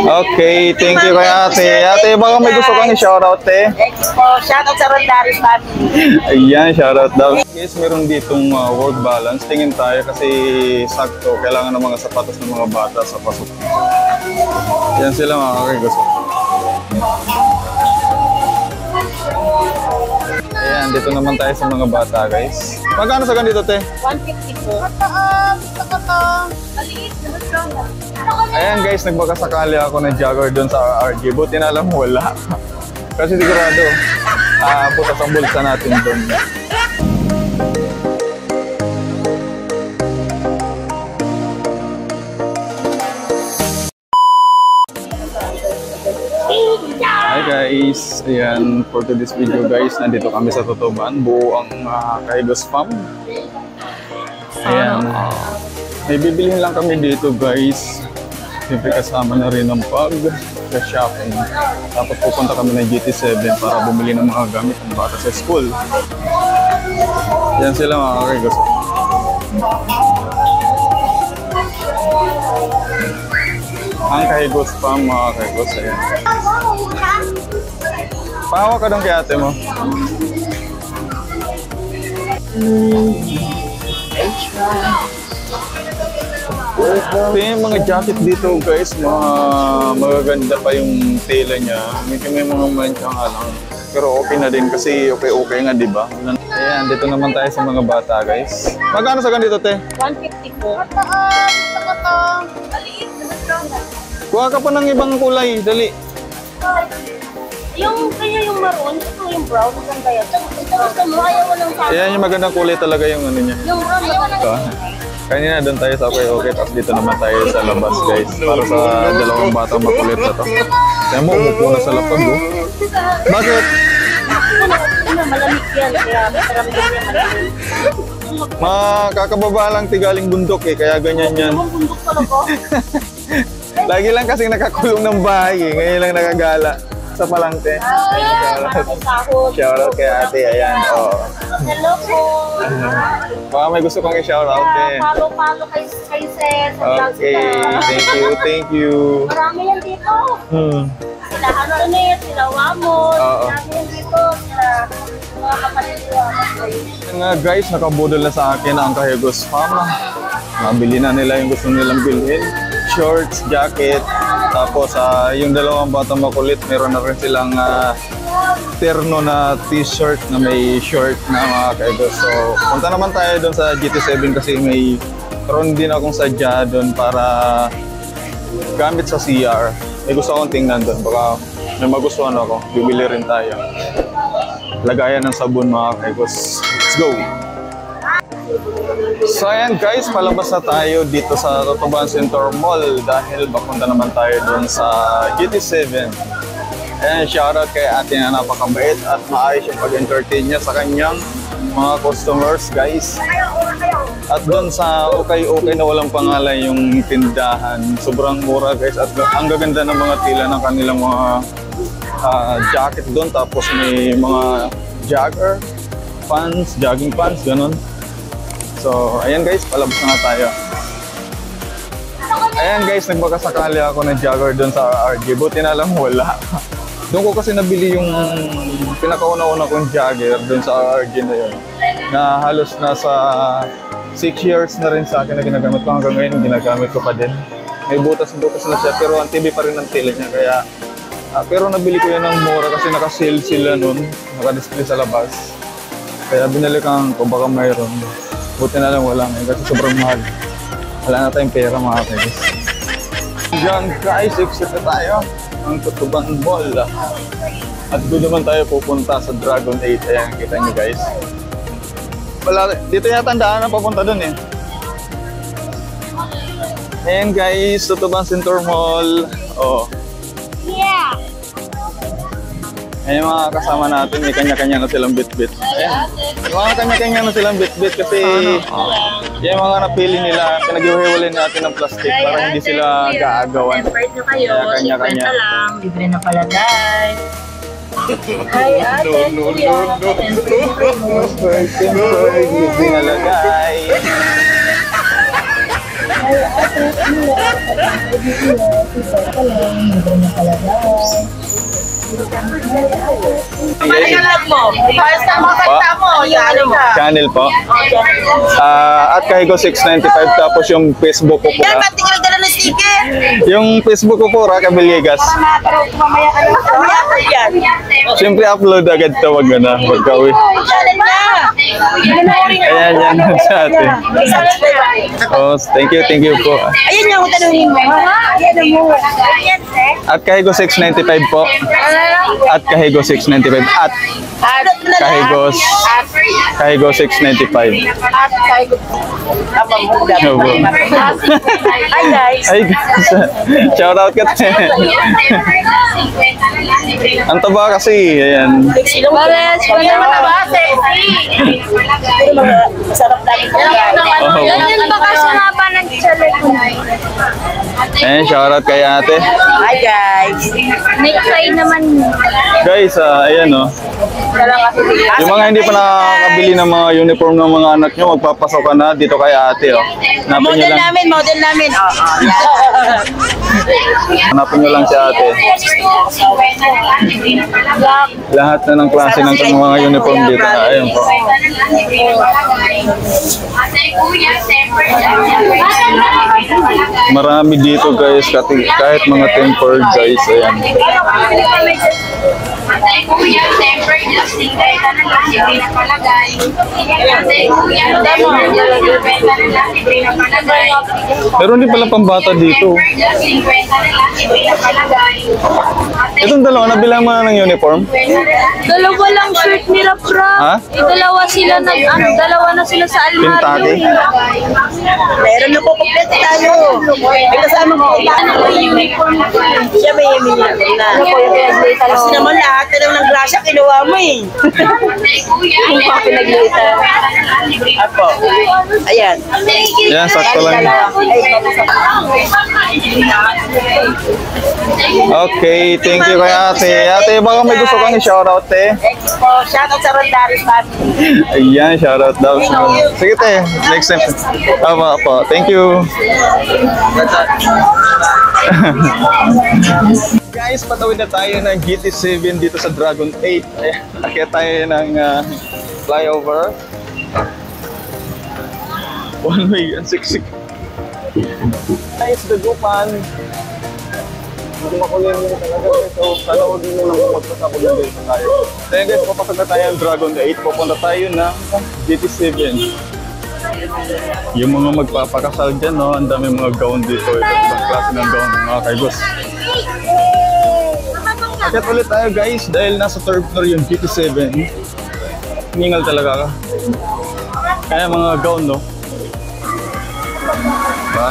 Okay, thank you kay ate. Ate, baka may gusto kang i-shoutout eh. Shoutout sa Rondaris family. Ayan, shoutout daw. Guys, meron ditong work balance. Tingin tayo kasi sakto. Kailangan ng mga sapatos ng mga bata sa pasok. Yan sila mga kakigusto. Ayan, dito naman tayo sa mga bata guys. Magkano sa ganito te? 150 po. Ayan guys, nagbakasakali ako ng jogger doon sa RRG. Buti na lang wala. Kasi sigurado, butas ang bulsa natin doon. Hi guys, ayan for today's video guys, nandito kami sa Tutuban, buo ang Kaigos Farm. Ayan, may bibilihin lang kami dito guys. Siyempre kasama na rin ang pag-shopping. Tapos pupunta kami ng GT7 para bumili ng mga gamit ng bata sa school. Yan sila mga Kaigos. Ang Kaigos Farm mga Kaigos, ayan. Pahawa ka doon kay ate mo. Ito yung mga jacket dito guys, magaganda pa yung tela niya. May mga mancha nga lang. Pero okay na din kasi okay nga, di ba? Ayan, dito naman tayo sa mga bata guys. Magkano sa ganito te? 150 po. Kuha ka pa ng ibang kulay, dali. Yung kaya yung maroon, ito yung brown, ang ganda yan. Ito mo, ayaw mo lang sa Ayan yung magandang kulay talaga yung ano niya. yung brown, ayaw mo lang. Kanina doon tayo sa okay, tapos dito naman tayo sa labas guys. Para sa dalawang batang makulit na to. Kaya mo, umupo na sa lapag oh. Bakit? Malamig yan, kaya masarap yan malamig. Makakababa lang tigaling bundok eh, kaya ganyan yan. Ang bundok talaga. Lagi lang kasi nakakulong ng bahay eh, ngayon lang nakagala sa palangke. Shoutout kay ate, ayan. Oh. Hello po. Baka may gusto kong i-shoutout eh. Palo kay Sis. Okay, thank you. Marami yan dito. Sila Antoinette, sila Wamos. Marami yan dito. Sila mga kapatid ni Wamos. Nga guys, nakabudol na sa akin ang Kaigos Farm. Mabili na nila yung gusto nilang bilhin. Shorts, jacket, tapos yung dalawang batang makulit, meron na rin silang terno na t-shirt na may short na mga Kaigos. So, punta naman tayo doon sa GT7 kasi may karoon din akong sadya doon para gamit sa CR. May gusto akong tingnan doon, baka may magustuhan ako, bibili rin tayo. Lagayan ng sabon mga Kaigos. Let's go! So ayan guys, palabas na tayo dito sa Tutuban Center Mall dahil papunta naman tayo doon sa GT7. Ayan, shoutout kay ate na napakabait at maayos yung pag-entertain niya sa kanyang mga customers guys. At doon sa okay na walang pangalan yung tindahan, sobrang mura guys at ang gaganda ng mga tila ng kanilang mga jacket doon, tapos may mga jogger pants, jogging pants, ganun. So, ayan guys, palabas na tayo. Ayan guys, nagbakasakali ako ng jogger doon sa RRG. Buti na lang wala. Doon ko kasi nabili yung pinakauna-una kong jogger doon sa RRG na yun. Na halos nasa 6 years na rin sa akin na ginagamit ko. Hanggang ngayon, ginagamit ko pa din. May butas-butas na siya, pero ang tibi pa rin ng tila niya. Kaya, pero nabili ko yan ng mura kasi naka-sale sila nun. Naka-display sa labas. Kaya binalikan ko, baka mayroon. Buti na lang wala ngayon kasi sobrang mahal. Wala na tayong pera mga kapatid. Diyan guys, exit na tayo ang Tutuban Mall. At doon naman tayo pupunta sa Dragon 8. Ayan, kita nyo guys. Wala, dito yata ang daan na papunta doon eh. Ayan guys, Tutuban Center Mall. Oh. Yeah! Ayan mga kasama natin, may kanya-kanya na silang bit-bit. Ayan. Mga kanya-kanya na silang bit-bit kasi yung mga napili nila, pinag-iwiwalin natin ng plastic para hindi sila gaagawan. Kanya-kanya. lang, libre na pala guys. Hi ate, Libre na lagay. Channel po. At Kahigo 695, tapos yung Facebook ko po. Yan, ba't tingnan ka na ng sticker? Yung Facebook ko po, Raka Villegas. Mamaya ka lang. Mamaya ka yan. Siyempre upload agad to, wag na, pagkawi. Channel na. Ayan, yan sa atin. Oh, thank you po. Ayun yung tanongin mo. Ayan mo. At Kahigo 695 po. At Kahigo 695. At Kahigo 695. Opo. Hi guys. Ay, shout out ka te. Ang taba kasi, ayan. Pares, wala mataba. Masarap lagi ko. Ganyan ba kasi haba ng channel? Ayan, shout out kay ate. Hi guys. Necktie naman. Guys, ayan oh. Yung mga hindi pa nakakabili ng mga uniform ng mga anak nyo, magpapasok ka na dito kay ate oh. Hanapin nyo lang. Model namin. Hanapin nyo lang si ate. Lahat na ng klase ng mga uniform dito. Ayun po. Marami dito guys, kahit mga tempered guys. Ayan. Atay kuya, temper, just tingkay ka na lang, hindi na palagay. Atay kuya, temper, just tingkay ka na lang, hindi na palagay. Pero hindi pala pambata dito. Temper, just tingkay ka na lang, hindi na palagay. Itong dalawa, nabilang mo na ng uniform? Dalawa lang shirt nila, Pra. Ha? Dalawa sila dalawa na sila sa Pintake? almaryo. Meron na po kompleto tayo. May kasama ko. Ano po yung uniform ko? Siya may yun na. Kasi naman lahat na ng grasya kinuha mo eh. Atay kuya, Yung pa pinaglitan. Apo. Ayan. Yan, sakto lang. Okay, thank you kay ate. Ate, baka may gusto kang i-shoutout eh. Expo. Shoutout sa Rondaris family. Ayan, shoutout daw. Sige te, next time. Apo. Thank you. Guys, patawid na tayo ng GT7 dito sa Dragon 8. Ayan, akit tayo ng flyover. One way, ang siksik. Guys, dagupan. Hindi makulit mo talaga. So, sana huwag mo lang magpasapod na dito tayo. So yun guys, papasok na tayo ng Dragon 8. Pupunta tayo ng GT7. Yung mga magpapakasal dyan, no? Ang dami mga gown dito. Ibang klase ng gown, mga kaibos. Akit ulit tayo guys, dahil nasa third floor yung GT7. Ningal talaga ka. Kaya mga gown, no? Diba?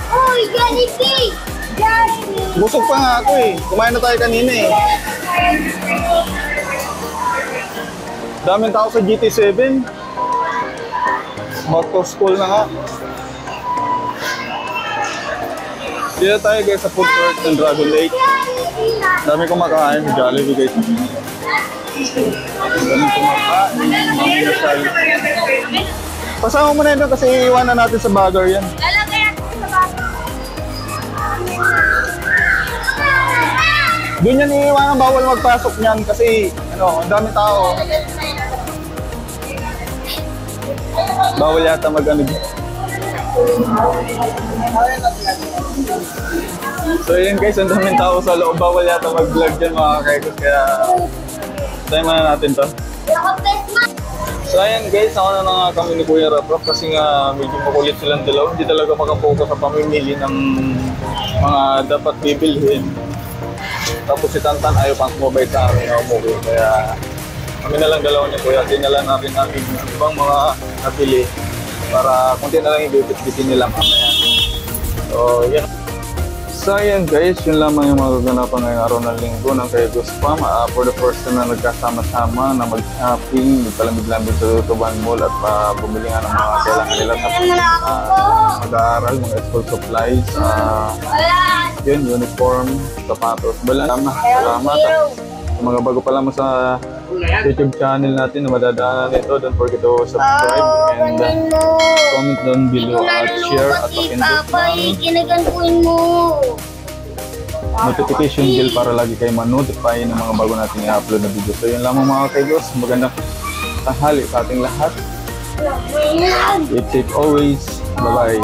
Uy, Jollibee! Jollibee! Busog pa nga ako eh. Kumain na tayo kanina eh. Daming tao sa GT7. Back to school na nga. Dito tayo guys sa food court ng Dragon Lake. Dami kumakain sa Jollibee guys. Dami kumakain. Mga nasal. Pasama mo na yun kasi iiwanan natin sa bagger yan. Lalagay ako sa bago. Doon yan iiwanan, bawal magpasok niyan kasi ano, ang dami tao. Bawal yata mag-ano dito. So yun guys, ang daming tao sa loob. Bawal yata mag-vlog dyan mga kaikos. Kaya tayo muna natin to. So ayan guys, ako na nga kami ni Kuya Raprof kasi nga medyo makulit silang dalaw. Hindi talaga makapokus sa pamimili ng mga dapat bibilhin. Tapos si Tantan ayaw pang sumabay sa amin na umuwi. Kaya kami na lang dalawa niya Kuya. Dinala natin namin ibang mga napili para kunti na lang yung bibit-bitin nila mamaya. So yan. So ayan guys, yun lamang yung magaganapan ngayong araw ng linggo ng kay Guspam. For the first time na nagkasama-sama na mag-shopping, nagpalamig-lamig sa Tuban Mall at bumili nga ng mga kailangan nila sa mag-aaral, mga school supplies, yun, uniform, sapatos. Salamat. Sa mga bago pa lang mo sa YouTube channel natin na madadaanan nito. Don't forget to subscribe and comment down below at share at pakindot ng Kinagantuin mo. notification bell para lagi kayo ma-notify ng mga bago nating i-upload na video. So yun lamang mga kaigos. Magandang tanghali sa ating lahat. Keep safe always. Bye-bye.